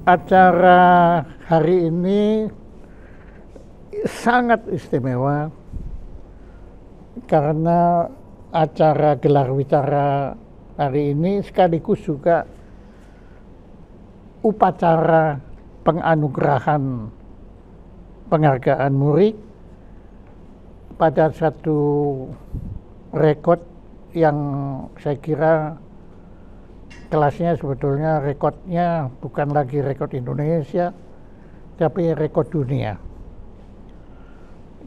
Acara hari ini sangat istimewa karena acara gelar bicara hari ini sekaligus juga upacara penganugerahan penghargaan Muri pada satu rekod yang saya kira kelasnya sebetulnya rekodnya bukan lagi rekod Indonesia, tapi rekod dunia.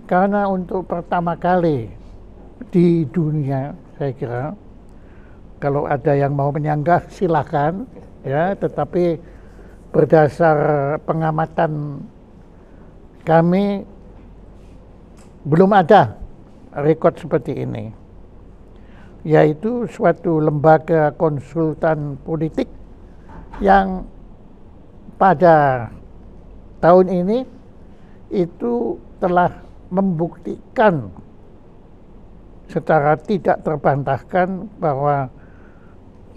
Karena untuk pertama kali di dunia, saya kira, kalau ada yang mau menyanggah silakan, ya. Tetapi berdasar pengamatan kami belum ada rekod seperti ini, yaitu suatu lembaga konsultan politik yang pada tahun ini itu telah membuktikan secara tidak terbantahkan bahwa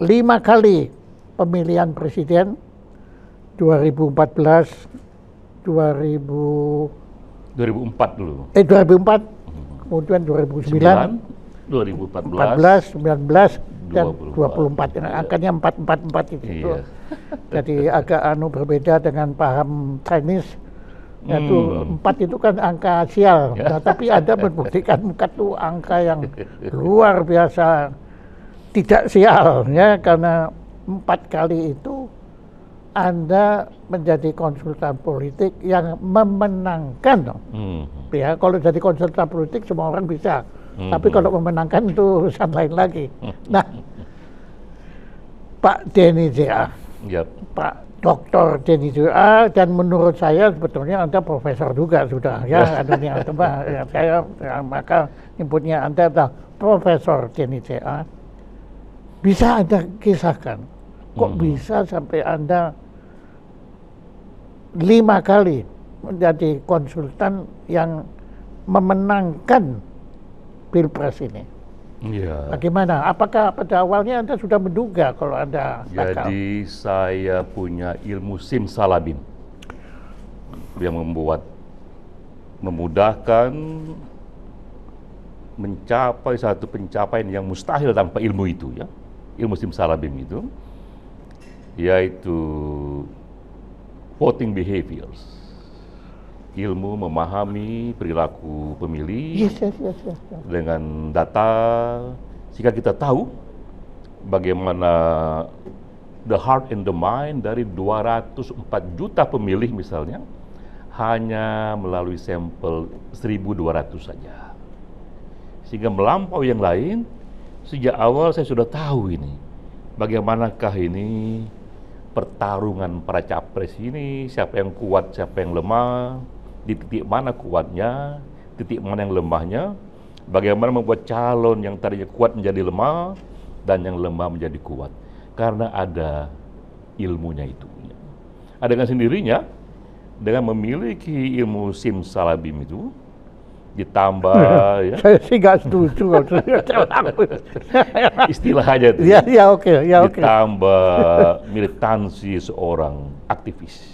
5 kali pemilihan presiden 2014, 2004 dulu. 2004, kemudian 2009, 2014, 19 dan 24. Angkanya 444 itu. Iya. Jadi agak berbeda dengan paham Chinese. Yaitu 4 itu kan angka sial. Nah, tapi Anda membuktikan 4 itu angka yang luar biasa tidak sial, ya, karena 4 kali itu Anda menjadi konsultan politik yang memenangkan. Ya, kalau jadi konsultan politik semua orang bisa. Tapi kalau memenangkan itu urusan lain lagi. Nah, Pak Denny J.A. Yep. Pak Dr. Denny J.A. dan menurut saya sebetulnya Anda profesor juga sudah, ya. Adanya ya, saya maka nyebutnya Anda adalah Profesor Denny J.A. Bisa Anda kisahkan, kok bisa sampai Anda 5 kali menjadi konsultan yang memenangkan Pilpres ini? Iya. Bagaimana? Apakah pada awalnya Anda sudah menduga kalau Anda gagal? Jadi saya punya ilmu simsalabim yang memudahkan mencapai satu pencapaian yang mustahil tanpa ilmu itu, ya. Ilmu simsalabim itu yaitu voting behaviors. Ilmu memahami perilaku pemilih dengan data, sehingga kita tahu bagaimana the heart and the mind dari 204 juta pemilih misalnya hanya melalui sampel 1.200 saja. Sehingga melampaui yang lain, sejak awal saya sudah tahu ini. Bagaimanakah ini pertarungan para capres ini, siapa yang kuat, siapa yang lemah, di titik mana kuatnya, titik mana yang lemahnya, bagaimana membuat calon yang tadinya kuat menjadi lemah dan yang lemah menjadi kuat, karena ada ilmunya itu. Ada dengan sendirinya, dengan memiliki ilmu simsalabim itu, ditambah ya. Saya sih nggak setuju Istilah aja itu. Ya, oke. Ditambah militansi seorang aktivis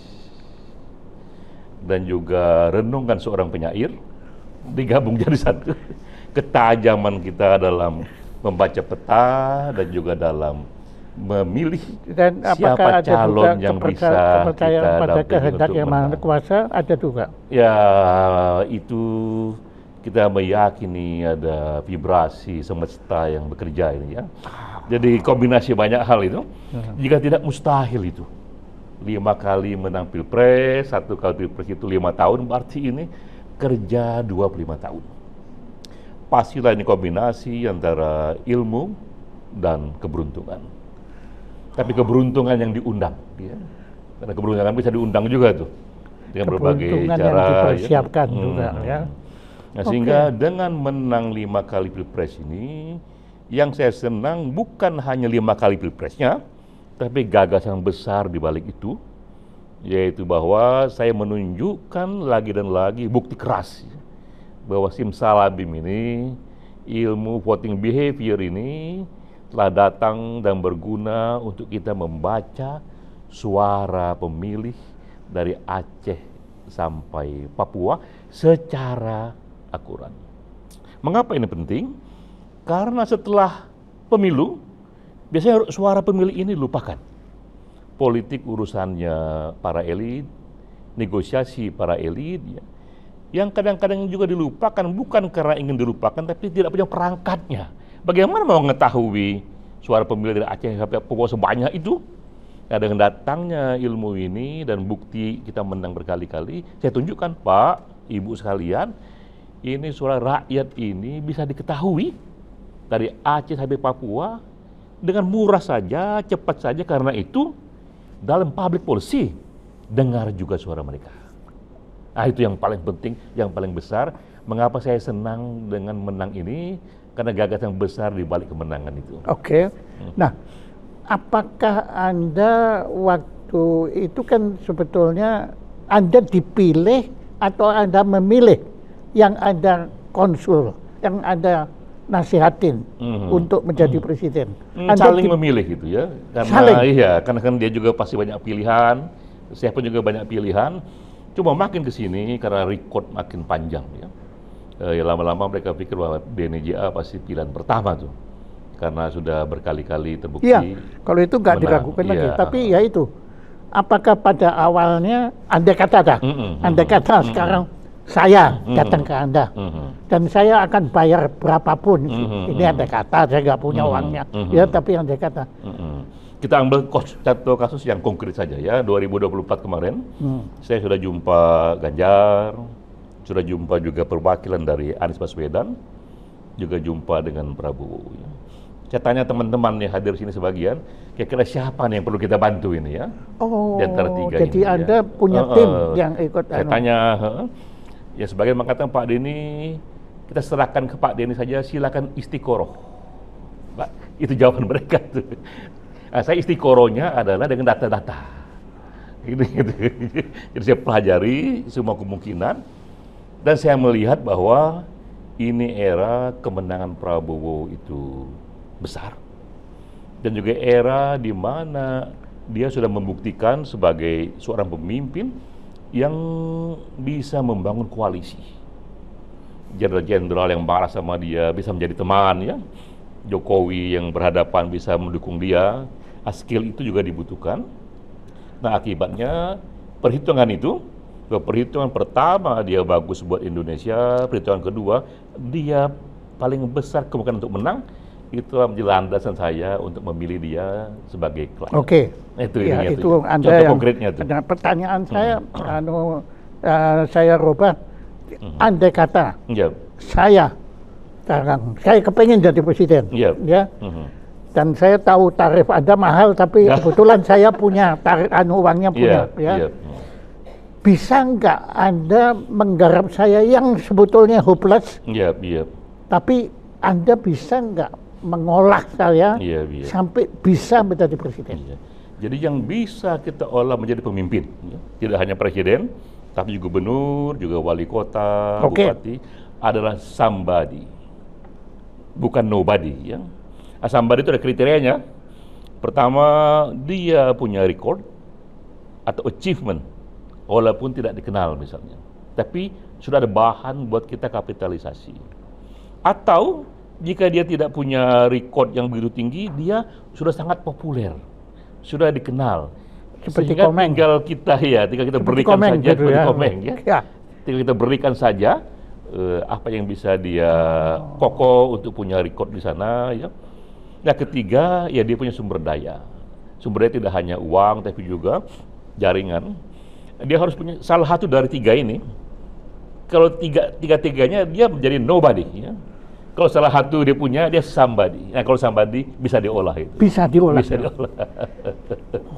dan juga renungan seorang penyair, digabung jadi satu. Ketajaman kita dalam membaca peta dan juga dalam memilih dan siapa calon yang bisa kita pada dampingi kehendak untuk yang maha menang. kuasa ada juga. Ya, itu kita meyakini ada vibrasi semesta yang bekerja ini, ya. Jadi kombinasi banyak hal itu, jika tidak mustahil itu. 5 kali menang Pilpres, 1 kali Pilpres itu 5 tahun, berarti ini kerja 25 tahun. Pastilah ini kombinasi antara ilmu dan keberuntungan. Tapi keberuntungan yang diundang, ya. Karena keberuntungan bisa diundang juga tuh dengan berbagai cara yang dipersiapkan juga, ya. Nah, sehingga dengan menang 5 kali Pilpres ini, yang saya senang bukan hanya 5 kali Pilpresnya, tapi gagasan besar di balik itu, yaitu bahwa saya menunjukkan lagi dan lagi bukti keras bahwa simsalabim ini, ilmu voting behavior ini telah datang dan berguna untuk kita membaca suara pemilih dari Aceh sampai Papua secara akurat. Mengapa ini penting? Karena setelah pemilu, biasanya suara pemilih ini dilupakan. Politik urusannya para elit, negosiasi para elit, ya, yang kadang-kadang juga dilupakan, bukan karena ingin dilupakan, tapi tidak punya perangkatnya. Bagaimana mau mengetahui suara pemilih dari Aceh sampai Papua sebanyak itu? Nah, dengan datangnya ilmu ini dan bukti kita menang berkali-kali, saya tunjukkan, Pak, Ibu sekalian, ini suara rakyat ini bisa diketahui dari Aceh sampai Papua dengan murah saja, cepat saja. Karena itu dalam public policy dengar juga suara mereka. Nah, itu yang paling penting, yang paling besar. Mengapa saya senang dengan menang ini? Karena gagasan besar di balik kemenangan itu. Oke. Nah, apakah Anda waktu itu kan sebetulnya Anda dipilih atau Anda memilih yang Anda konsul, yang Anda nasihatin untuk menjadi presiden? Saling memilih gitu ya. Karena iya, karena kan dia juga pasti banyak pilihan, saya pun juga banyak pilihan. Cuma makin ke sini karena record makin panjang ya. Ya lama-lama mereka pikir bahwa BNJA pasti pilihan pertama tuh. Karena sudah berkali-kali terbukti. Iya, kalau itu nggak diragukan lagi. Tapi ya itu, apakah pada awalnya Anda kata sekarang saya datang ke Anda dan saya akan bayar berapapun. Ini Anda kata, saya nggak punya uangnya. Ya, tapi Anda kata. Kita ambil contoh kasus yang konkret saja ya. 2024 kemarin, saya sudah jumpa Ganjar, sudah jumpa juga perwakilan dari Anies Baswedan, juga jumpa dengan Prabowo. Ya. Saya tanya teman-teman yang hadir sini sebagian, kira-kira siapa nih yang perlu kita bantu ini ya? Oh, di antara tiga jadi ini, Anda ya. punya tim yang ikut. Saya tanya, ya sebagian mengatakan Pak Denny, kita serahkan ke Pak Denny saja, silakan istiqoroh. Pak, itu jawaban mereka tuh. Nah, saya istiqorohnya adalah dengan data-data. Gitu. Jadi saya pelajari semua kemungkinan dan saya melihat bahwa ini era kemenangan Prabowo itu besar dan juga era di mana dia sudah membuktikan sebagai seorang pemimpin yang bisa membangun koalisi. Jenderal-jenderal yang marah sama dia bisa menjadi teman ya. Jokowi yang berhadapan bisa mendukung dia. Skill itu juga dibutuhkan. Nah, akibatnya perhitungan itu, perhitungan pertama dia bagus buat Indonesia, perhitungan kedua dia paling besar kemungkinan untuk menang. Itu menjadi landasan saya untuk memilih dia sebagai klien. Oke. Itu ya, ininya itu tuh. Anda Contoh yang, konkretnya tuh. Pertanyaan saya, saya rubah. Andai kata saya sekarang, saya kepengen jadi presiden, ya. Dan saya tahu tarif Anda mahal, tapi kebetulan saya punya tarif uangnya punya, ya. Bisa nggak Anda menggarap saya yang sebetulnya hopeless? Tapi Anda bisa nggak mengolah saya sampai bisa menjadi presiden? Jadi yang bisa kita olah menjadi pemimpin, tidak hanya presiden, tapi juga gubernur, juga wali kota, bupati, adalah somebody, bukan nobody. Ya. Somebody itu ada kriterianya. Pertama, dia punya record atau achievement, walaupun tidak dikenal misalnya. Tapi sudah ada bahan buat kita kapitalisasi. Atau jika dia tidak punya record yang begitu tinggi, dia sudah sangat populer, sudah dikenal. Seperti sehingga Komeng. tinggal kita berikan Komeng, saja gitu seperti ya. Komeng ya. Tinggal kita berikan saja apa yang bisa dia kokoh untuk punya record di sana ya. Nah, ketiga ya dia punya sumber daya. Sumber daya tidak hanya uang tapi juga jaringan. Dia harus punya salah satu dari tiga ini. Kalau tiga-tiganya dia menjadi nobody ya. Kalau salah satu dia punya, dia somebody. Nah, kalau somebody bisa diolah itu. Bisa diolah. Bisa diolah.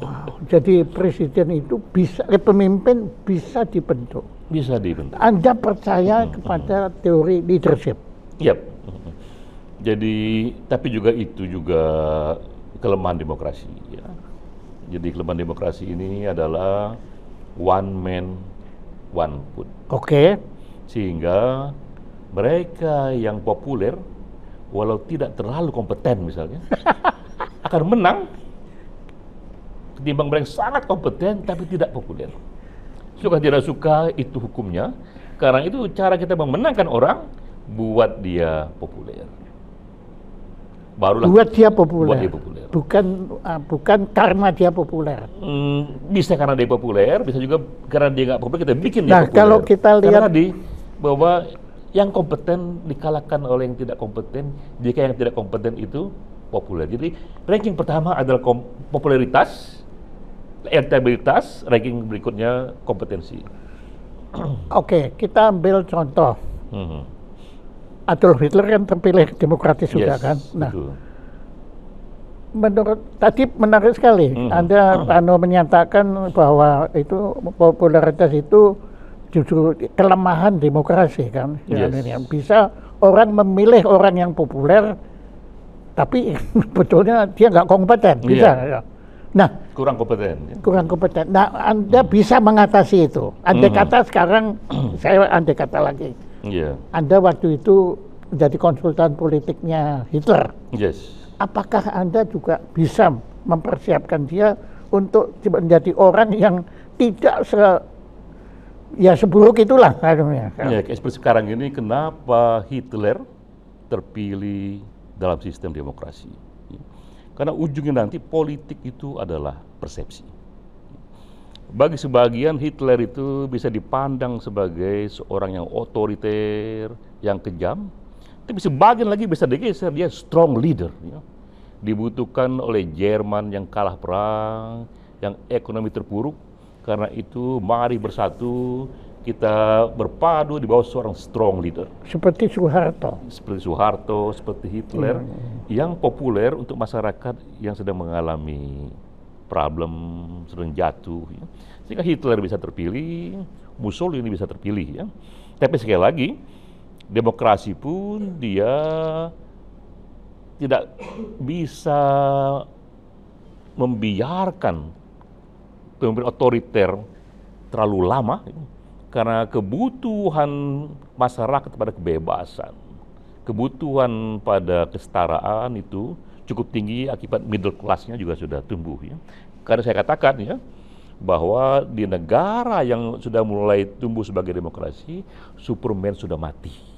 Wow, jadi presiden itu bisa, pemimpin bisa dibentuk. Bisa dibentuk. Anda percaya kepada teori leadership? Yap. Jadi, tapi juga itu juga kelemahan demokrasi. Ya. Jadi kelemahan demokrasi ini adalah one man, one vote. Oke. Sehingga mereka yang populer, walau tidak terlalu kompeten misalnya, akan menang ketimbang mereka yang sangat kompeten tapi tidak populer. Suka tidak suka itu hukumnya. Karena itu cara kita memenangkan orang, buat dia populer. Barulah buat dia populer. Buat dia populer. Bukan karena dia populer. Bisa karena dia populer, bisa juga karena dia nggak populer, kita bikin dia Nah, populer. kalau kita lihat karena tadi bahwa yang kompeten dikalahkan oleh yang tidak kompeten, jika yang tidak kompeten itu populer. Jadi ranking pertama adalah popularitas, elektabilitas, ranking berikutnya kompetensi. Oke, kita ambil contoh. Adolf Hitler kan terpilih demokratis juga kan. Nah, betul. menurut tadi menarik sekali. Anda menyatakan bahwa itu popularitas itu justru kelemahan demokrasi kan. Yang bisa orang memilih orang yang populer, tapi betulnya dia nggak kompeten. Bisa. Ya. Nah, kurang kompeten. Kurang kompeten. Nah, Anda bisa mengatasi itu. Andai kata sekarang, saya andai kata lagi. Anda waktu itu menjadi konsultan politiknya Hitler. Apakah Anda juga bisa mempersiapkan dia untuk menjadi orang yang tidak seburuk itulah. Ya, seperti sekarang ini, kenapa Hitler terpilih dalam sistem demokrasi? Karena ujungnya nanti politik itu adalah persepsi. Bagi sebagian Hitler itu bisa dipandang sebagai seorang yang otoriter, yang kejam. Tapi sebagian lagi bisa digeser, dia strong leader. Ya. Dibutuhkan oleh Jerman yang kalah perang, yang ekonomi terpuruk. Karena itu mari bersatu, kita berpadu di bawah seorang strong leader. Seperti Soeharto. Seperti Soeharto, seperti Hitler, yang populer untuk masyarakat yang sedang mengalami problem, sedang jatuh. Ya. Sehingga Hitler bisa terpilih, Mussolini bisa terpilih. Ya. Tapi sekali lagi, demokrasi pun dia tidak bisa membiarkan pemimpin otoriter terlalu lama, karena kebutuhan masyarakat pada kebebasan, kebutuhan pada kesetaraan itu cukup tinggi akibat middle class-nya juga sudah tumbuh. Ya. Karena saya katakan ya, bahwa di negara yang sudah mulai tumbuh sebagai demokrasi, Superman sudah mati.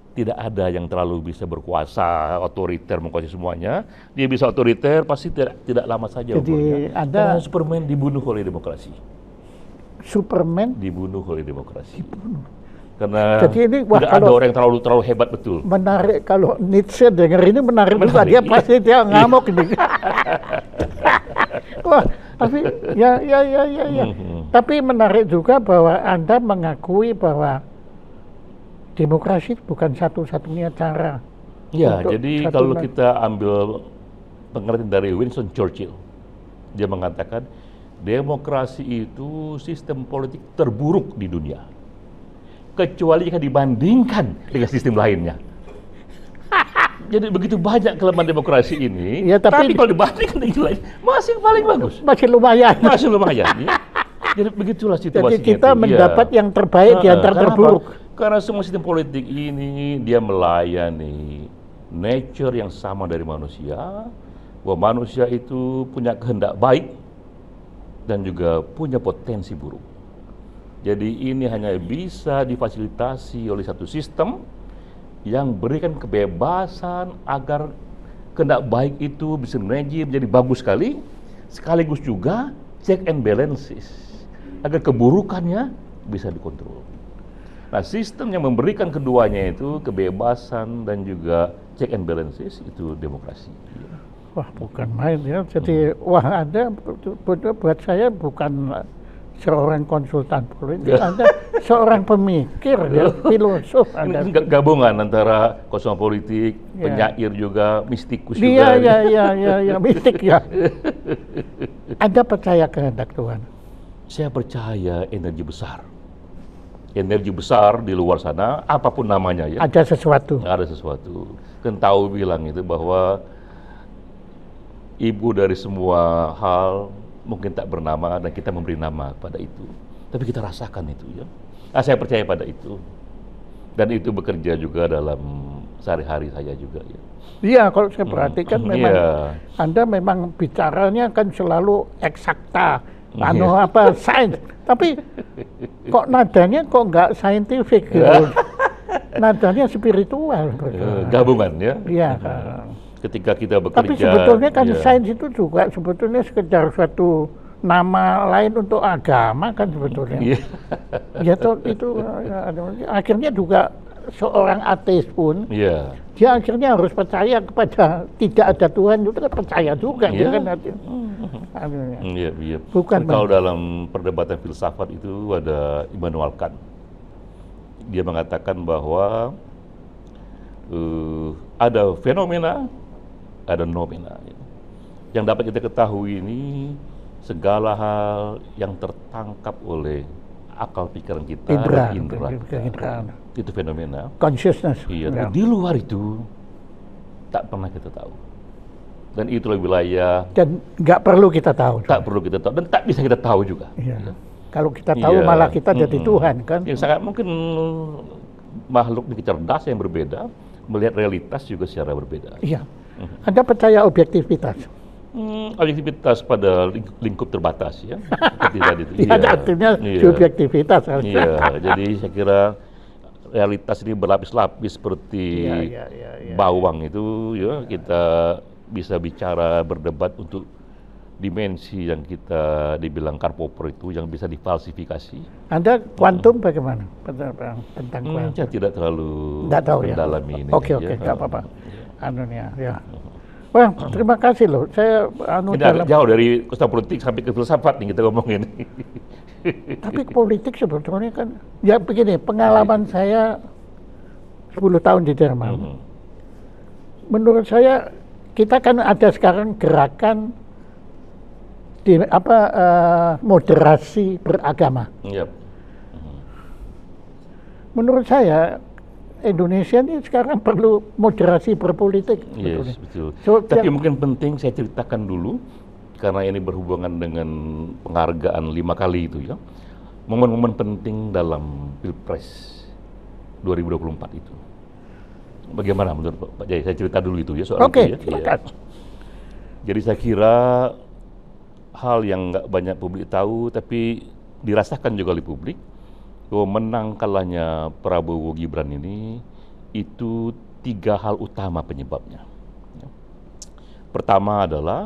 Tidak ada yang terlalu bisa berkuasa, otoriter menguasai semuanya. Dia bisa otoriter, pasti tidak lama saja. Jadi karena Superman dibunuh oleh demokrasi. Superman dibunuh oleh demokrasi. Karena jadi ini, tidak ada orang yang terlalu hebat betul. Menarik kalau Nietzsche dengar ini menarik juga. Dia pasti dia ngamuk ini. Wah, tapi ya. Tapi menarik juga bahwa Anda mengakui bahwa demokrasi bukan satu-satunya cara. Ya, jadi kalau kita ambil pengertian dari Winston Churchill, dia mengatakan demokrasi itu sistem politik terburuk di dunia, kecuali jika dibandingkan dengan sistem lainnya. Jadi begitu banyak kelemahan demokrasi ini, ya, tapi kalau dibandingkan dengan lain, masih paling bagus. Masih lumayan. Masih lumayan. Ya. Jadi begitulah situasinya. Jadi kita mendapat yang terbaik di antara terburuk. Karena semua sistem politik ini dia melayani nature yang sama dari manusia, bahwa manusia itu punya kehendak baik dan juga punya potensi buruk. Jadi ini hanya bisa difasilitasi oleh satu sistem yang berikan kebebasan agar kehendak baik itu bisa menjadi bagus sekali, sekaligus juga check and balances agar keburukannya bisa dikontrol. Nah, sistem yang memberikan keduanya itu kebebasan dan juga check and balances itu demokrasi. Wah, bukan main ya. Jadi wah, Anda buat saya bukan seorang konsultan politik, Anda seorang pemikir ya, filosof. Anda gabungan antara konsultan politik, penyair juga, mistikus juga. Iya, mistik ya. Anda percaya kehendak Tuhan? Saya percaya energi besar. Energi besar di luar sana, apapun namanya ya. Ada sesuatu. Ada sesuatu. Kan tahu bilang itu bahwa ibu dari semua hal mungkin tak bernama dan kita memberi nama pada itu. Tapi kita rasakan itu ya. Saya percaya pada itu. Dan itu bekerja juga dalam sehari-hari saya juga ya. Iya, kalau saya perhatikan memang Anda memang bicaranya kan selalu eksakta, sains. Tapi kok nadanya kok nggak saintifik gitu. Nadanya spiritual. Gabungan ya. Iya. Ketika kita bekerja. Tapi sebetulnya kan sains itu juga sebetulnya sekedar suatu nama lain untuk agama kan sebetulnya. Ya itu akhirnya juga seorang ateis pun, dia akhirnya harus percaya kepada tidak ada Tuhan, itu kan percaya juga dia kan bukan kalau dalam perdebatan filsafat itu ada Immanuel Kant. Dia mengatakan bahwa ada fenomena, ada nomena. Yang dapat kita ketahui ini segala hal yang tertangkap oleh akal pikiran kita, indera. Itu fenomena. Consciousness. Iya. Di luar itu tak pernah kita tahu. Dan itulah wilayah. Dan nggak perlu kita tahu. Tak perlu kita tahu dan tak bisa kita tahu juga. Iya. Kalau kita tahu malah kita jadi Tuhan kan. Ya, sangat mungkin makhluk cerdas yang berbeda melihat realitas juga secara berbeda. Iya. Anda percaya objektivitas? Objektivitas pada lingkup terbatas ya. Seperti tadi itu. Iya, artinya subjektivitas. Iya, jadi saya kira realitas ini berlapis-lapis seperti bawang itu ya, kita bisa bicara berdebat untuk dimensi yang kita dibilang karpopor itu yang bisa difalsifikasi. Anda kuantum bagaimana tentang kuantum? Saya tidak terlalu Ya. mendalami ini. Oke, nggak apa-apa. Ya. Wah, terima kasih loh. Saya jauh dari konsep politik sampai ke filsafat nih kita ngomongin. Tapi politik sebetulnya kan, ya begini, pengalaman saya 10 tahun di Jerman. Menurut saya kita kan ada sekarang gerakan di moderasi beragama. Menurut saya Indonesia ini sekarang perlu moderasi berpolitik. Yes, betul. Tapi mungkin penting saya ceritakan dulu, karena ini berhubungan dengan penghargaan 5 kali itu ya. Momen-momen penting dalam Pilpres 2024 itu. Bagaimana menurut Pak Jaya? Saya cerita dulu itu ya soal itu ya. Silakan. Jadi saya kira hal yang nggak banyak publik tahu, tapi dirasakan juga oleh publik, bahwa menang kalahnya Prabowo Gibran ini itu 3 hal utama penyebabnya. Pertama adalah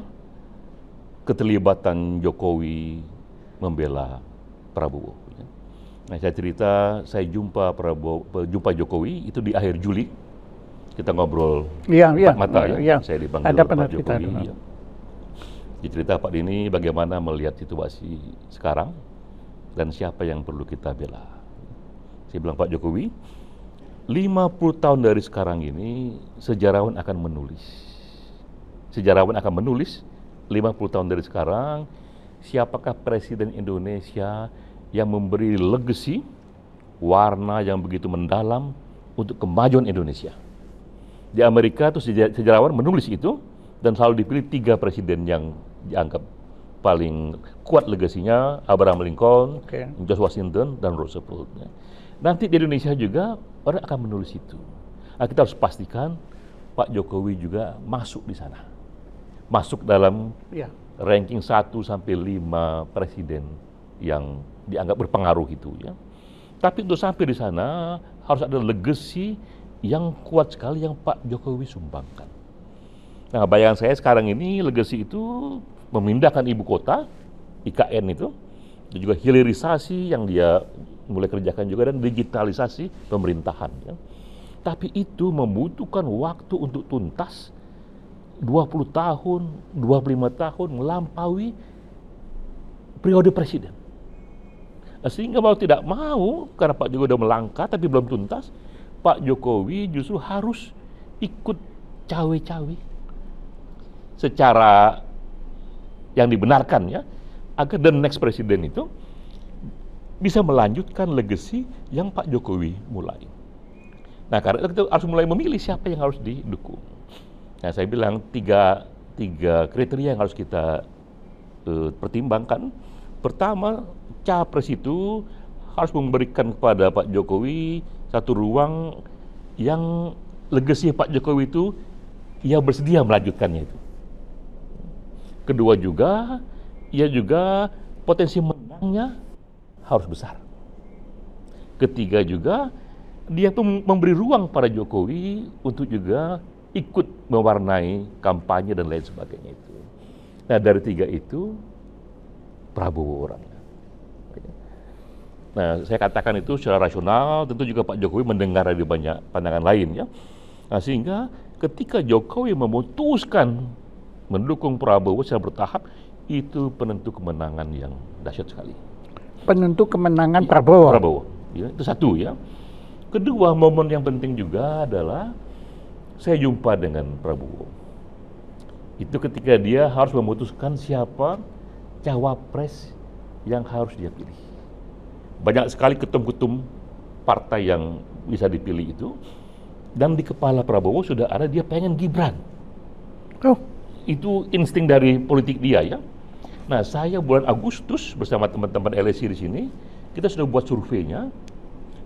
keterlibatan Jokowi membela Prabowo. Nah, saya cerita, saya jumpa Jokowi itu di akhir Juli, kita ngobrol empat mata ya. Saya dipanggil Pak Jokowi. Dicerita Pak Dini bagaimana melihat situasi sekarang dan siapa yang perlu kita bela. Saya bilang, Pak Jokowi, 50 tahun dari sekarang ini sejarawan akan menulis. Sejarawan akan menulis 50 tahun dari sekarang siapakah presiden Indonesia yang memberi legacy, warna yang begitu mendalam untuk kemajuan Indonesia. Di Amerika itu sejarawan menulis itu dan selalu dipilih 3 presiden yang dianggap paling kuat legasinya, Abraham Lincoln, George Washington, dan Roosevelt. Nanti di Indonesia juga orang akan menulis itu. Nah, kita harus pastikan Pak Jokowi juga masuk di sana. Masuk dalam ranking 1 sampai 5 presiden yang dianggap berpengaruh itu ya. Tapi untuk sampai di sana harus ada legacy yang kuat sekali yang Pak Jokowi sumbangkan. Nah, bayangan saya sekarang ini legacy itu memindahkan ibu kota, IKN itu, dan juga hilirisasi yang dia mulai kerjakan juga, dan digitalisasi pemerintahan. Ya. Tapi itu membutuhkan waktu untuk tuntas, 20 tahun, 25 tahun melampaui periode presiden. Sehingga mau tidak mau, karena Pak Jokowi sudah melangkah tapi belum tuntas, Pak Jokowi justru harus ikut cawe-cawe secara yang dibenarkan ya, agar the next presiden itu bisa melanjutkan legacy yang Pak Jokowi mulai. Nah, karena itu kita harus mulai memilih siapa yang harus didukung. Nah, saya bilang tiga kriteria yang harus kita pertimbangkan. Pertama, capres itu harus memberikan kepada Pak Jokowi satu ruang yang legasi Pak Jokowi itu ia bersedia melanjutkannya itu. Kedua juga, ia juga potensi menangnya harus besar. Ketiga juga, dia pun memberi ruang pada Jokowi untuk juga ikut mewarnai kampanye dan lain sebagainya itu. Nah, dari tiga itu, Prabowo orangnya. Nah, saya katakan itu secara rasional, tentu juga Pak Jokowi mendengar dari banyak pandangan lain ya. Nah, sehingga ketika Jokowi memutuskan mendukung Prabowo secara bertahap, itu penentu kemenangan yang dahsyat sekali. Penentu kemenangan Prabowo? Prabowo, ya, itu satu ya. Kedua, momen yang penting juga adalah saya jumpa dengan Prabowo. Itu ketika dia harus memutuskan siapa cawapres yang harus dia pilih. Banyak sekali ketum-ketum partai yang bisa dipilih itu, dan di kepala Prabowo sudah ada dia pengen Gibran. Oh, itu insting dari politik dia ya. Nah, saya bulan Agustus bersama teman-teman LSI di sini, kita sudah buat surveinya.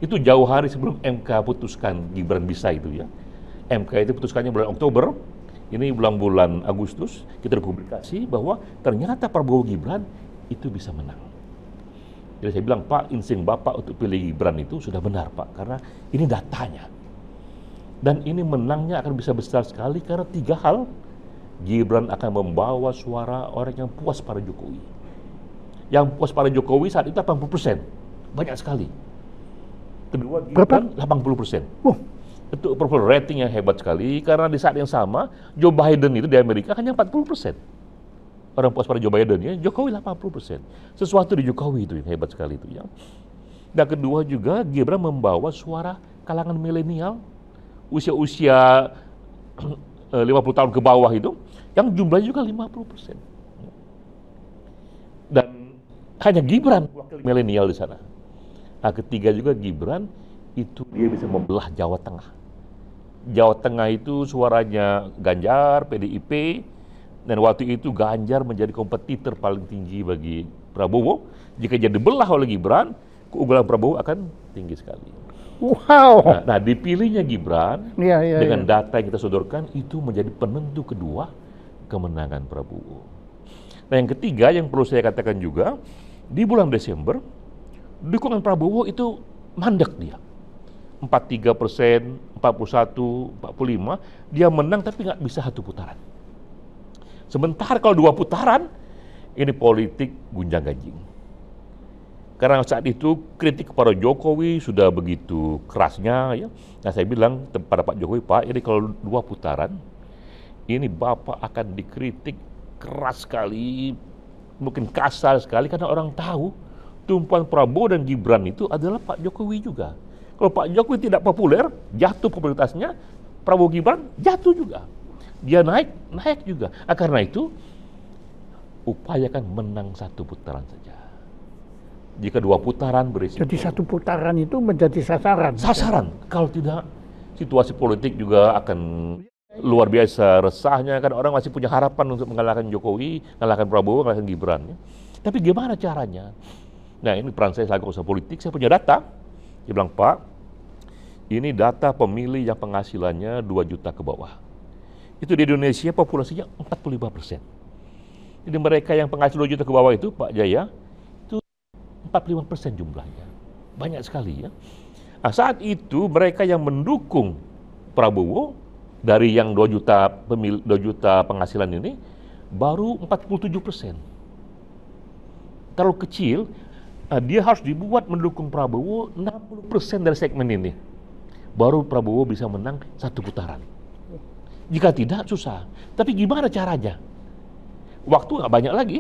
Itu jauh hari sebelum MK putuskan Gibran bisa itu ya. MK itu putuskannya bulan Oktober. Ini bulan Agustus kita publikasi bahwa ternyata Prabowo Gibran itu bisa menang. Jadi saya bilang, Pak, insting Bapak untuk pilih Gibran itu sudah benar, Pak, karena ini datanya. Dan ini menangnya akan bisa besar sekali karena tiga hal. Gibran akan membawa suara orang yang puas pada Jokowi. Yang puas pada Jokowi saat itu 80%. Banyak sekali. Kedua, Gibran 80%. Itu approval rating yang hebat sekali, karena di saat yang sama, Joe Biden itu di Amerika hanya 40%. Orang puas pada Joe Biden ya, Jokowi 80%. Sesuatu di Jokowi itu yang hebat sekali itu ya. Dan kedua juga, Gibran membawa suara kalangan milenial, usia-usia 50 tahun ke bawah itu, yang jumlahnya juga 50%. Dan hanya Gibran wakil milenial di sana. Nah, ketiga juga Gibran itu dia bisa membelah Jawa Tengah. Jawa Tengah itu suaranya Ganjar, PDIP, dan waktu itu Ganjar menjadi kompetitor paling tinggi bagi Prabowo. Jika dia dibelah oleh Gibran, keunggulan Prabowo akan tinggi sekali. Wow. Nah, dipilihnya Gibran dengan data yang kita sodorkan itu menjadi penentu kedua kemenangan Prabowo. Nah, yang ketiga yang perlu saya katakan juga, di bulan Desember dukungan Prabowo itu mandek dia. 43%, 41, 45, dia menang tapi nggak bisa satu putaran. Sementara kalau dua putaran, ini politik gunjang-ganjing. Karena saat itu kritik kepada Jokowi sudah begitu kerasnya ya. Nah, saya bilang kepada Pak Jokowi, Pak, ini kalau dua putaran, ini Bapak akan dikritik keras sekali, mungkin kasar sekali, karena orang tahu tumpuan Prabowo dan Gibran itu adalah Pak Jokowi juga. Kalau Pak Jokowi tidak populer, jatuh popularitasnya, Prabowo Gibran jatuh juga. Dia naik juga. Karena itu, upayakan menang satu putaran saja. Jika dua putaran berisiko. Jadi satu putaran itu menjadi sasaran? Sasaran. Kalau tidak, situasi politik juga akan luar biasa resahnya. Kan orang masih punya harapan untuk mengalahkan Jokowi, mengalahkan Prabowo, mengalahkan Gibran. Ya. Tapi gimana caranya? Nah, ini peran saya selaku usaha politik, saya punya data. Dia bilang, Pak, ini data pemilih yang penghasilannya 2 juta ke bawah. Itu di Indonesia populasinya 45%. Jadi mereka yang penghasil 2 juta ke bawah itu, Pak Jaya, itu 45% jumlahnya. Banyak sekali ya. Nah, saat itu mereka yang mendukung Prabowo dari yang 2 juta penghasilan ini baru 47%. Terlalu kecil, dia harus dibuat mendukung Prabowo 60% dari segmen ini. Baru Prabowo bisa menang satu putaran. Jika tidak, susah. Tapi gimana caranya? Waktu nggak banyak lagi.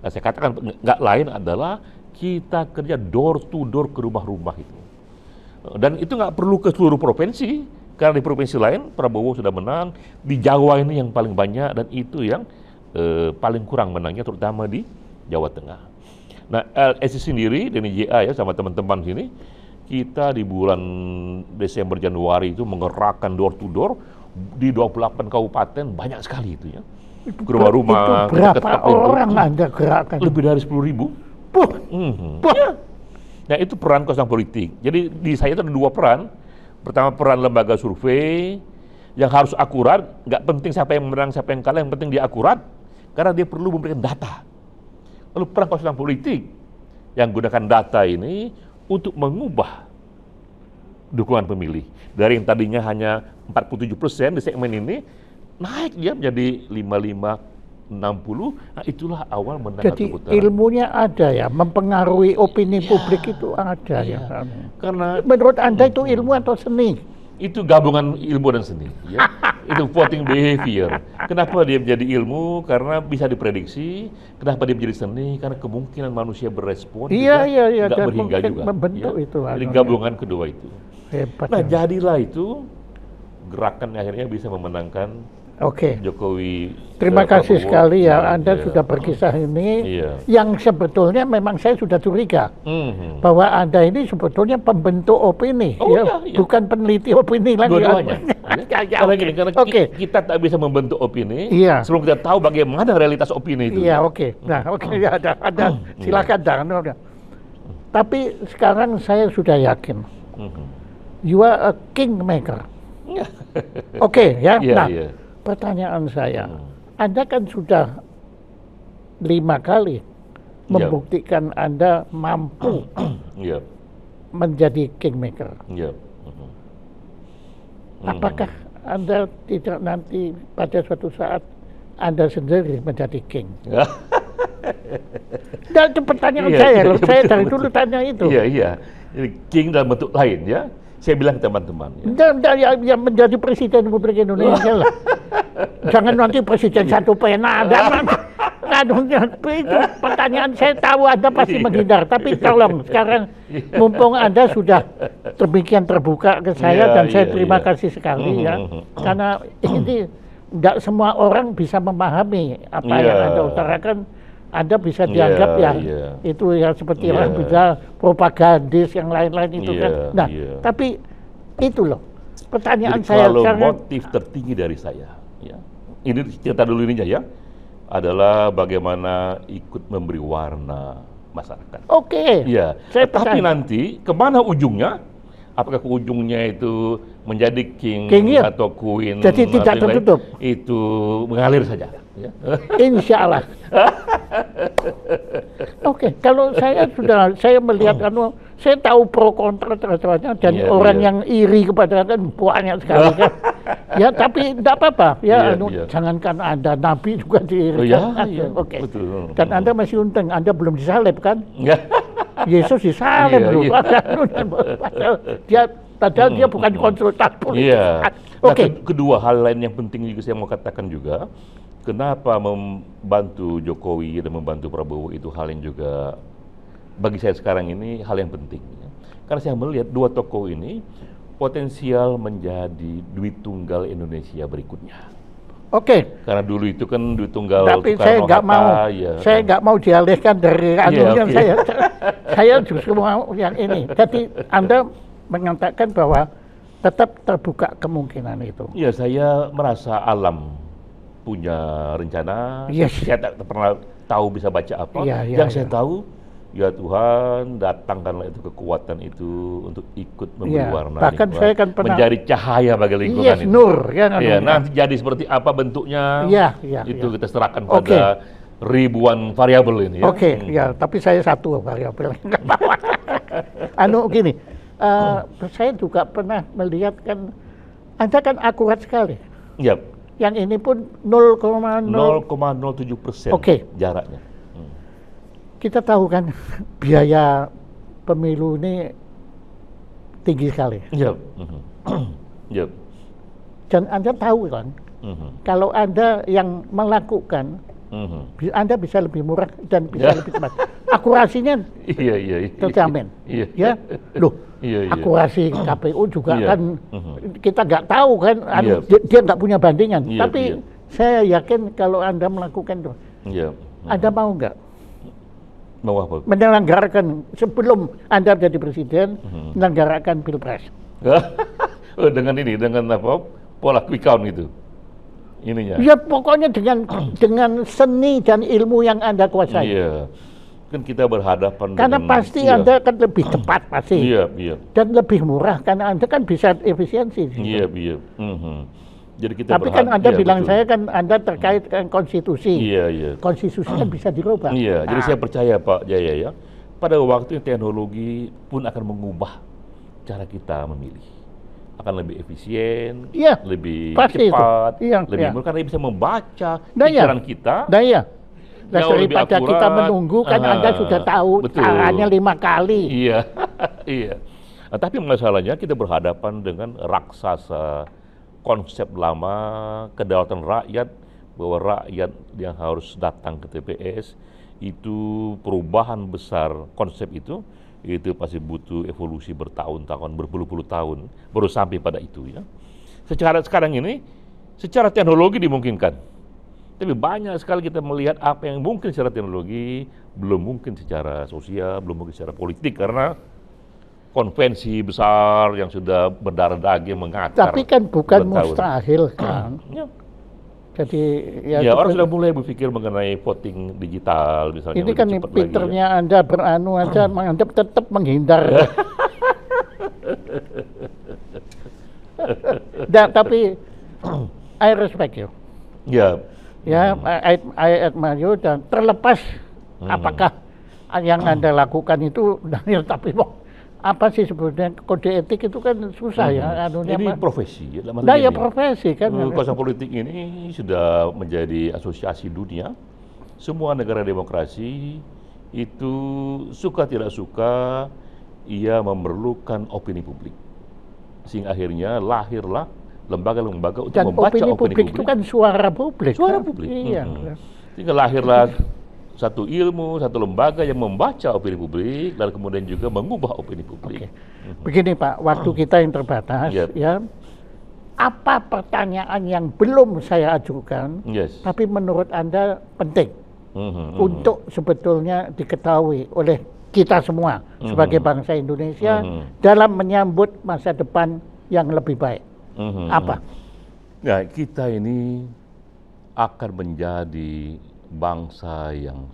Nah, saya katakan nggak lain adalah kita kerja door to door ke rumah-rumah itu. Dan itu nggak perlu ke seluruh provinsi, karena di provinsi lain Prabowo sudah menang. Di Jawa ini yang paling banyak, dan itu yang paling kurang menangnya, terutama di Jawa Tengah. Nah, LSI sendiri, dan JA ya sama teman-teman sini, kita di bulan Desember Januari itu menggerakkan door to door di 28 kabupaten, banyak sekali itu ya. Ke rumah-rumah. Itu berapa orang Anda gerakkan? Lebih dari 10.000. Ya. Nah, itu peran kosong politik. Jadi di saya itu ada dua peran. Pertama, peran lembaga survei yang harus akurat. Nggak penting siapa yang menang, siapa yang kalah, yang penting dia akurat, karena dia perlu memberikan data. Lalu peran konsultan politik yang gunakan data ini untuk mengubah dukungan pemilih. Dari yang tadinya hanya 47% di segmen ini, naik dia menjadi 55, 60. Nah, itulah awal menang. Jadi ilmunya ada ya, mempengaruhi opini publik itu ada ya. Karena menurut Anda itu ilmu atau seni? Itu gabungan ilmu dan seni. Ya. Itu voting behavior. Kenapa dia menjadi ilmu? Karena bisa diprediksi. Kenapa dia menjadi seni? Karena kemungkinan manusia berespon juga nggak berhingga juga. Membentuk itu. Jadi gabungan kedua itu. Hebat. Nah, jadilah itu gerakan akhirnya bisa memenangkan Jokowi. Terima kasih sekali ya, Anda sudah berkisah ini. Yang sebetulnya memang saya sudah curiga bahwa Anda ini sebetulnya pembentuk opini, bukan peneliti opini lagi. Dua-duanya. Karena gini, karena kita tak bisa membentuk opini sebelum kita tahu bagaimana realitas opini itu. Iya, Nah, ya, ada. Silakan jangan. Tapi sekarang saya sudah yakin, you are a kingmaker. Nah. Pertanyaan saya, Anda kan sudah 5 kali membuktikan Anda mampu menjadi kingmaker. Apakah Anda tidak nanti pada suatu saat Anda sendiri menjadi king? Dan itu pertanyaan saya, saya dari dulu tanya itu. Iya. Jadi king dalam bentuk lain ya. Saya bilang ke teman-teman. Yang menjadi presiden Republik Indonesia lah. Jangan nanti presiden satu pena. Itu pertanyaan saya tahu Anda pasti menghindar. Tapi tolong sekarang mumpung Anda sudah demikian terbuka ke saya dan saya terima kasih sekali ya. Karena ini tidak semua orang bisa memahami apa yang Anda utarakan. Anda bisa dianggap itu ya seperti orang bisa propagandis yang lain-lain itu kan. Nah, tapi itu loh pertanyaan saya. Kalau motif tertinggi dari saya, ini cerita dulu ini aja ya, adalah bagaimana ikut memberi warna masyarakat. Iya. Tapi nanti kemana ujungnya? Apakah ujungnya itu menjadi king atau queen? Jadi tidak tertutup. Itu mengalir saja. Ya. Insya Allah. Kalau saya melihat saya tahu pro kontra terhadapnya dan orang yang iri kepada kan banyak sekali kan. Ya tapi tidak apa-apa jangankan Anda, Nabi juga diirikan. Dan Anda masih untung, Anda belum disalib kan? Yesus disalib dulu. Padahal dia bukan konsultan politik. Kedua hal lain yang penting juga saya mau katakan juga, kenapa membantu Jokowi dan membantu Prabowo itu hal yang juga bagi saya sekarang ini hal yang penting. Karena saya melihat dua tokoh ini potensial menjadi duit tunggal Indonesia berikutnya. Karena dulu itu kan duit tunggal tapi saya nggak mau, saya nggak mau dialihkan dari anunya saya justru mau yang ini. Jadi Anda mengatakan bahwa tetap terbuka kemungkinan itu. Iya, saya merasa alam punya rencana. Saya tak pernah tahu bisa baca apa. Yang saya tahu, ya Tuhan datangkanlah itu kekuatan itu untuk ikut memberi warna. Bahkan saya kan pernah menjadi cahaya bagi lingkungan itu. Nur. Nanti jadi seperti apa bentuknya? Itu kita serahkan pada ribuan variabel ini. Tapi saya satu variabel. Gini, saya juga pernah melihat kan, Anda kan akurat sekali. Yang ini pun 0,07% jaraknya. Kita tahu kan biaya pemilu ini tinggi sekali. Dan Anda tahu kan, kalau Anda yang melakukan, Anda bisa lebih murah dan bisa lebih cepat. Akurasinya terjamin. Akurasi KPU juga kan kita nggak tahu kan, dia nggak punya bandingan. Tapi saya yakin kalau Anda melakukan itu, Anda mau nggak? Mau apa? Menyelenggarakan sebelum Anda jadi presiden, menyelenggarakan pilpres. Dengan apa? Pola quick count itu. Ininya. Ya pokoknya dengan seni dan ilmu yang Anda kuasai. kan kita berhadapan karena dengan, pasti Anda kan lebih cepat pasti. Iya, iya. Dan lebih murah karena Anda kan bisa efisiensi. Iya, iya. Jadi kita tapi kan Anda iya, bilang betul. saya kan Anda terkait dengan konstitusi. Iya, iya. Konstitusi kan bisa dirubah. Iya, jadi saya percaya Pak Jaya ya, pada waktu teknologi pun akan mengubah cara kita memilih. Akan lebih efisien, Iya, lebih pasti cepat, itu. Iya, lebih iya. murah karena bisa membaca Nah, iya. pikiran kita. Nah, iya. Jauh lebih Daripada akurat. kita menunggu kan Anda sudah tahu Betul. caranya 5 kali. Iya, iya. Nah, tapi masalahnya kita berhadapan dengan raksasa konsep lama kedaulatan rakyat, bahwa rakyat yang harus datang ke TPS itu perubahan besar konsep itu pasti butuh evolusi bertahun-tahun, berpuluh-puluh tahun baru sampai pada itu ya. Sekarang ini secara teknologi dimungkinkan. Tapi banyak sekali kita melihat apa yang mungkin secara teknologi, belum mungkin secara sosial, belum mungkin secara politik, karena konvensi besar yang sudah berdarah daging mengakar. Tapi kan bukan bertahun. mustahil kan. Ya. Jadi Ya, orang sudah mulai berpikir mengenai voting digital misalnya. ini lebih kan cepat lagi, pinternya Anda beranu aja, Anda tetap menghindar. Tapi I respect you. Ya. Ya, I admire you, dan terlepas apakah yang Anda lakukan itu Daniel, tapi apa sih sebetulnya kode etik itu kan susah ya. Ini profesi. Ya, nah ya profesi kan. Kuasa politik ini sudah menjadi asosiasi dunia. Semua negara demokrasi itu suka tidak suka ia memerlukan opini publik. Sehingga akhirnya lahirlah lembaga-lembaga untuk dan membaca opini publik itu kan suara publik. Suara publik. Iya. Sehingga lahirlah satu ilmu, satu lembaga yang membaca opini publik dan kemudian juga mengubah opini publik. Begini Pak, waktu kita yang terbatas, ya. Apa pertanyaan yang belum saya ajukan, tapi menurut Anda penting untuk sebetulnya diketahui oleh kita semua sebagai bangsa Indonesia dalam menyambut masa depan yang lebih baik? Apa? Nah, kita ini akan menjadi bangsa yang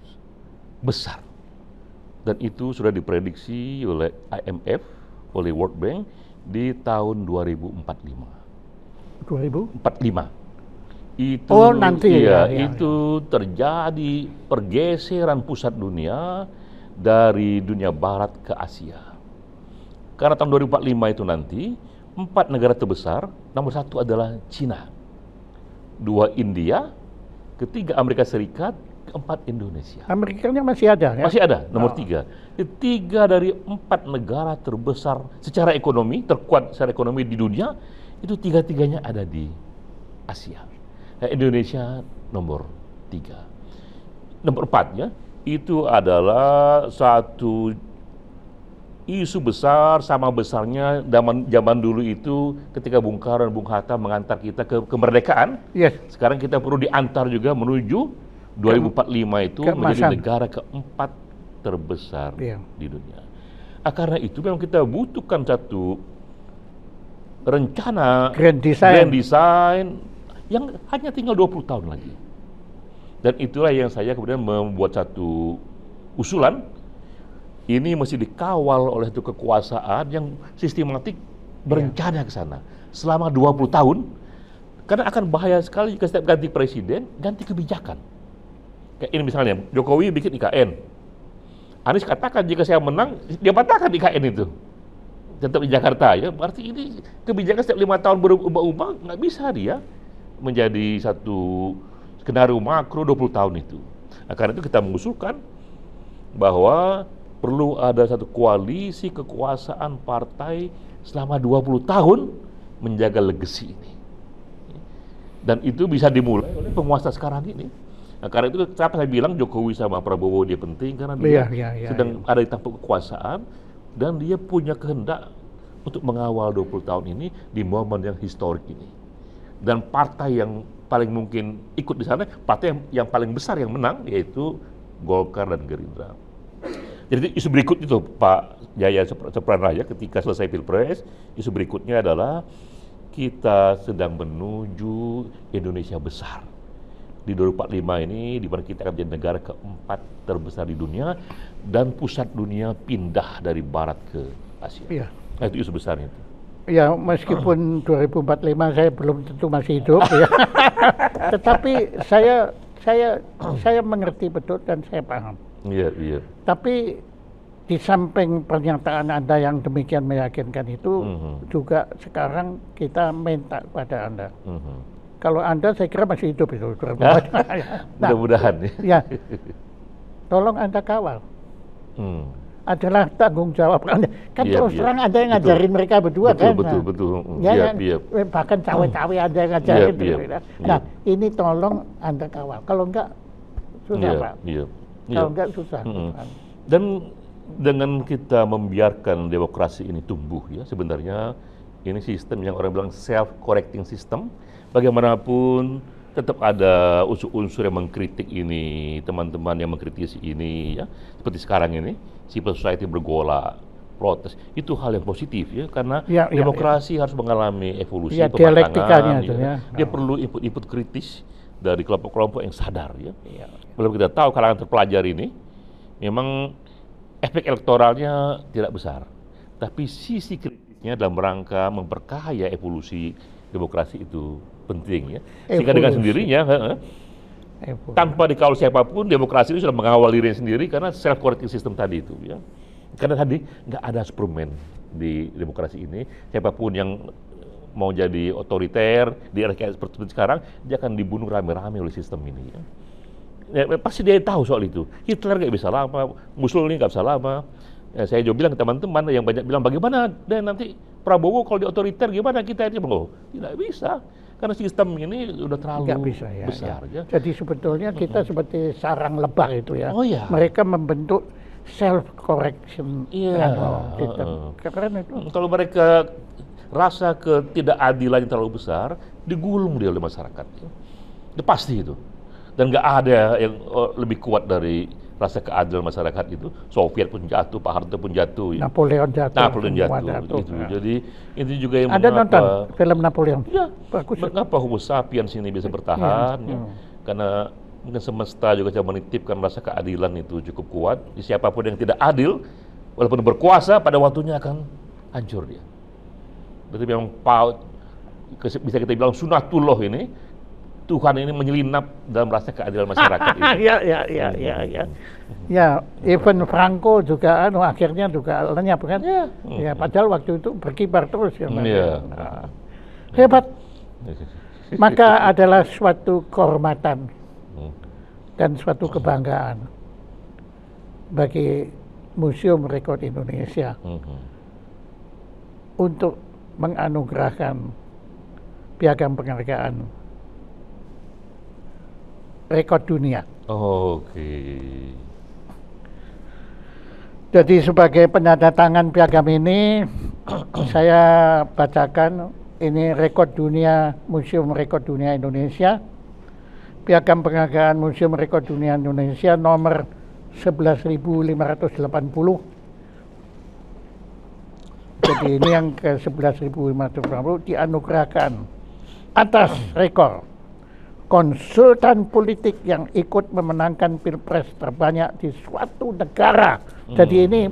besar, dan itu sudah diprediksi oleh IMF, oleh World Bank di tahun 2045. 2045 itu nanti itu terjadi pergeseran pusat dunia dari dunia barat ke Asia. Karena tahun 2045 itu nanti 4 negara terbesar, nomor 1 adalah Cina, 2 India, ketiga Amerika Serikat, keempat Indonesia. Amerikanya masih ada ya? Masih ada, nomor 3. 3 dari 4 negara terbesar secara ekonomi, terkuat secara ekonomi di dunia, itu 3-tiganya ada di Asia. Nah, Indonesia nomor 3. Nomor 4-nya, itu adalah satu isu besar sama besarnya zaman dulu itu ketika Bung Karno dan Bung Hatta mengantar kita ke kemerdekaan. Sekarang kita perlu diantar juga menuju 2045 itu menjadi negara keempat terbesar di dunia. Karena itu memang kita butuhkan satu rencana grand design yang hanya tinggal 20 tahun lagi. Dan itulah yang saya kemudian membuat satu usulan. Ini mesti dikawal oleh itu kekuasaan yang sistematik berencana ke sana selama 20 tahun. Karena akan bahaya sekali jika setiap ganti presiden, ganti kebijakan. Kayak ini misalnya, Jokowi bikin IKN. Anies katakan jika saya menang, dia patahkan IKN itu. Tetap di Jakarta ya. Berarti ini kebijakan setiap 5 tahun berubah-ubah, nggak bisa dia menjadi satu skenario makro 20 tahun itu. Nah, karena itu kita mengusulkan bahwa perlu ada satu koalisi kekuasaan partai selama 20 tahun menjaga legacy ini. Dan itu bisa dimulai oleh penguasa sekarang ini. Nah, karena itu kenapa saya bilang Jokowi sama Prabowo dia penting, karena dia sedang ada di tampuk kekuasaan dan dia punya kehendak untuk mengawal 20 tahun ini di momen yang historik ini. Dan partai yang paling mungkin ikut di sana, partai yang paling besar yang menang yaitu Golkar dan Gerindra. Jadi isu berikut itu Pak Jaya Sepranraya ketika selesai Pilpres, isu berikutnya adalah kita sedang menuju Indonesia besar. di 2045 ini, di mana kita akan menjadi negara keempat terbesar di dunia dan pusat dunia pindah dari barat ke Asia. Iya. Nah, itu isu besarnya itu. Ya, meskipun 2045 saya belum tentu masih hidup ya. Tetapi saya mengerti betul dan saya paham. Iya, iya. Tapi di samping pernyataan Anda yang demikian meyakinkan itu, juga sekarang kita minta kepada Anda. Kalau Anda saya kira masih hidup itu. Nah, mudah-mudahan. Ya, tolong Anda kawal. Adalah tanggung jawab Anda. Kan terus terang Anda yang ngajarin mereka berdua kan. Betul. Ya, bahkan cawe-cawe Anda yang ngajarin. Nah, ini tolong Anda kawal. Kalau enggak, susah Pak. Kalau enggak, susah. Dan dengan kita membiarkan demokrasi ini tumbuh ya, sebenarnya ini sistem yang orang bilang self-correcting system. Bagaimanapun tetap ada unsur-unsur yang mengkritik ini, teman-teman yang mengkritisi ini ya. Seperti sekarang ini, civil society bergolak, protes. Itu hal yang positif ya, karena demokrasi harus mengalami evolusi, pematangan. Dia perlu input kritis dari kelompok-kelompok yang sadar ya. Belum kita tahu kalangan terpelajar ini memang efek elektoralnya tidak besar, tapi sisi kritisnya dalam rangka memperkaya evolusi demokrasi itu penting ya. Sehingga dengan sendirinya, tanpa dikawal siapapun, demokrasi itu sudah mengawal dirinya sendiri karena self-correcting system tadi itu ya. Karena tadi nggak ada Superman di demokrasi ini, siapapun yang mau jadi otoriter di era kayak seperti sekarang, dia akan dibunuh rame-rame oleh sistem ini ya. Ya, pasti dia tahu soal itu. Hitler nggak bisa lama, Mussolini nggak bisa lama. Ya, saya juga bilang ke teman-teman yang banyak bilang bagaimana dan nanti Prabowo kalau di otoriter gimana kita itu tidak bisa karena sistem ini sudah terlalu besar. Ya. Jadi sebetulnya kita seperti sarang lebah itu ya. Oh, ya. Mereka membentuk self correction. Keren itu. Kalau mereka rasa ketidakadilan yang terlalu besar digulung dia oleh masyarakat. Itu pasti itu. Dan nggak ada yang lebih kuat dari rasa keadilan masyarakat itu. Soviet pun jatuh, Pak Harto pun jatuh. Napoleon jatuh. Gitu. Ya. Jadi itu juga yang ada nonton film Napoleon? Ya, bagus. Mengapa Homo sapiens ini bisa bertahan? Ya. Karena mungkin semesta juga coba menitipkan rasa keadilan itu cukup kuat. Siapapun yang tidak adil, walaupun berkuasa, pada waktunya akan hancur dia. Berarti memang bisa kita bilang sunatullah ini. Tuhan ini menyelinap dalam rasa keadilan masyarakat itu. Ya, even Franco juga akhirnya juga lenyap kan? Ya, padahal waktu itu berkibar terus ya. Hebat. Maka adalah suatu kehormatan dan suatu kebanggaan bagi Museum Rekor Indonesia untuk menganugerahkan piagam penghargaan rekor dunia. Jadi sebagai penandatangan piagam ini, saya bacakan ini rekor dunia Museum Rekor Dunia Indonesia. Piagam penghargaan Museum Rekor Dunia Indonesia nomor 11.580. Jadi ini yang ke 11.580 dianugerahkan atas rekor konsultan politik yang ikut memenangkan pilpres terbanyak di suatu negara. Jadi ini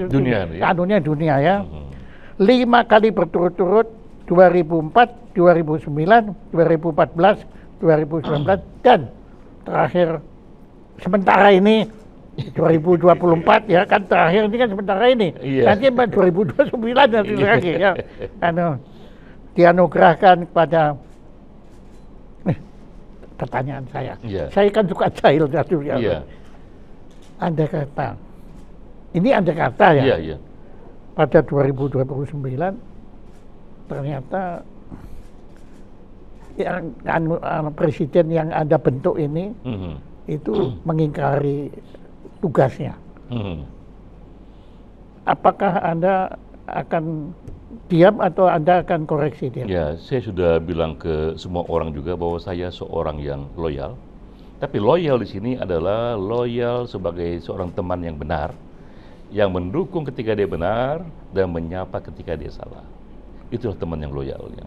dunia ya. 5 kali berturut-turut 2004, 2009, 2014, 2019 dan terakhir sementara ini 2024 ya kan terakhir ini kan sementara ini. Nanti 2029 nanti lagi ya. Dianugerahkan kepada pertanyaan saya. Saya kan suka jahil jatuh ya. Andai kata, ini andai kata ya. Pada 2029 ternyata yang presiden yang Anda bentuk ini itu mengingkari tugasnya. Apakah Anda akan diam atau Anda akan koreksi dia? Ya, saya sudah bilang ke semua orang juga bahwa saya seorang yang loyal. Tapi loyal di sini adalah loyal sebagai seorang teman yang benar, yang mendukung ketika dia benar dan menyapa ketika dia salah. Itulah teman yang loyal. Ya.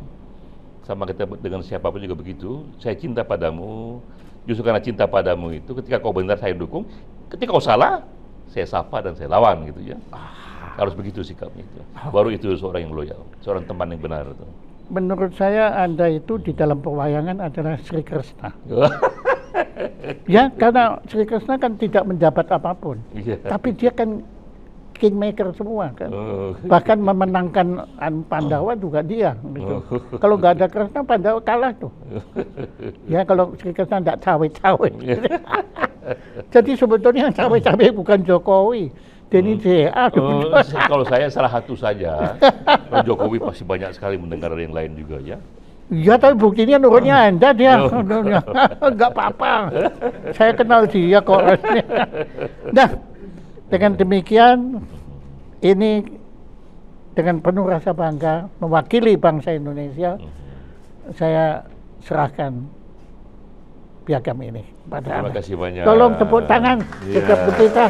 sama kita dengan siapapun juga begitu. Saya cinta padamu, justru karena cinta padamu itu, ketika kau benar saya dukung, ketika kau salah, saya sapa dan saya lawan gitu ya. Harus begitu sikapnya itu. Baru itu seorang yang loyal, seorang teman yang benar itu. Menurut saya Anda itu di dalam pewayangan adalah Sri Krishna. Ya, karena Sri Krishna kan tidak menjabat apapun, tapi dia kan kingmaker semua kan. Bahkan memenangkan Pandawa juga dia gitu. Kalau nggak ada Krishna, Pandawa kalah tuh. Ya, kalau Sri Krishna nggak cawe-cawe. Jadi sebetulnya yang cawe-cawe bukan Jokowi, Denny J.A. Kalau saya salah satu saja, Jokowi pasti banyak sekali mendengar yang lain juga ya. Iya, tapi buktinya nurutnya Anda dia. Nggak apa-apa. Saya kenal dia kok. Nah, dengan demikian, ini dengan penuh rasa bangga mewakili bangsa Indonesia, saya serahkan piagam ini pada Anda. Terima kasih banyak. Tolong tepuk tangan setiap kita.